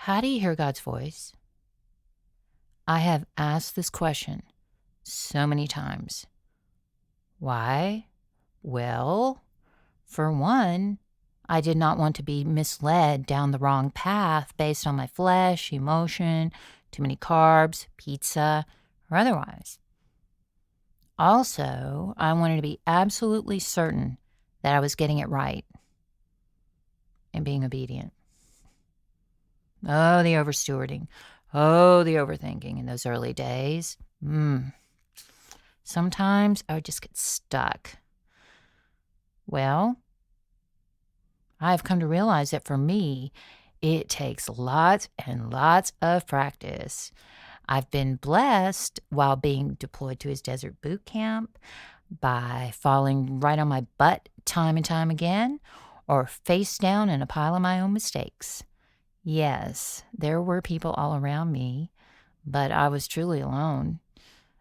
How do you hear God's voice? I have asked this question so many times. Why? Well, for one, I did not want to be misled down the wrong path based on my flesh, emotion, too many carbs, pizza, or otherwise. Also, I wanted to be absolutely certain that I was getting it right and being obedient. Oh, the overstewarding. Oh, the overthinking in those early days. Sometimes I would just get stuck. Well, I've come to realize that for me, it takes lots and lots of practice. I've been blessed while being deployed to his desert boot camp by falling right on my butt time and time again, or face down in a pile of my own mistakes. Yes, there were people all around me, but I was truly alone.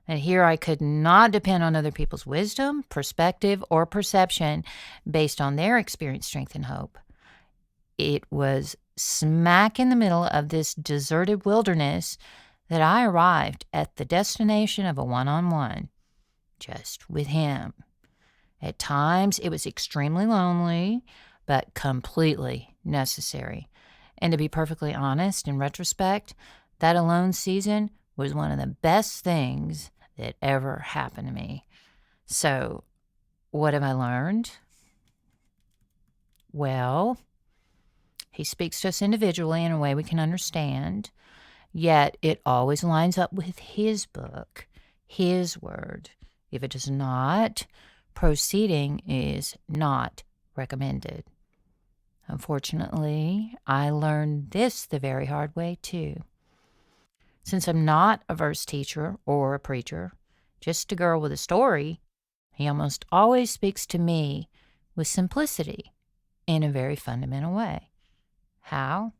And here I could not depend on other people's wisdom, perspective, or perception based on their experience, strength, and hope. It was smack in the middle of this deserted wilderness that I arrived at the destination of a one-on-one, just with him. At times, it was extremely lonely, but completely necessary. And to be perfectly honest, in retrospect, that alone season was one of the best things that ever happened to me. So, what have I learned? Well, he speaks to us individually in a way we can understand, yet it always lines up with his book, his word. If it does not, proceeding is not recommended. Unfortunately, I learned this the very hard way too. Since I'm not a verse teacher or a preacher, just a girl with a story, he almost always speaks to me with simplicity in a very fundamental way. How?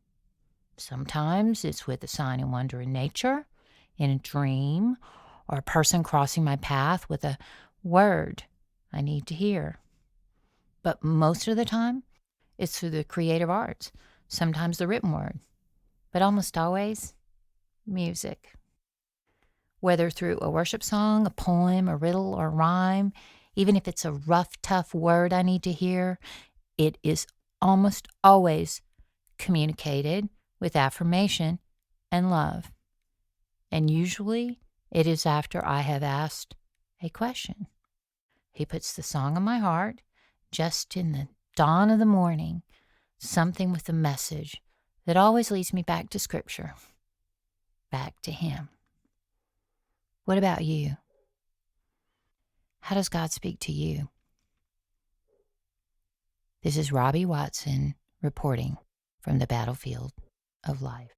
Sometimes it's with a sign and wonder in nature, in a dream, or a person crossing my path with a word I need to hear. But most of the time, it's through the creative arts, sometimes the written word, but almost always music. Whether through a worship song, a poem, a riddle, or rhyme, even if it's a rough, tough word I need to hear, it is almost always communicated with affirmation and love. And usually it is after I have asked a question. He puts the song on my heart just in the dawn of the morning, something with a message that always leads me back to Scripture, back to Him. What about you? How does God speak to you? This is Robbie Watson reporting from the battlefield of life.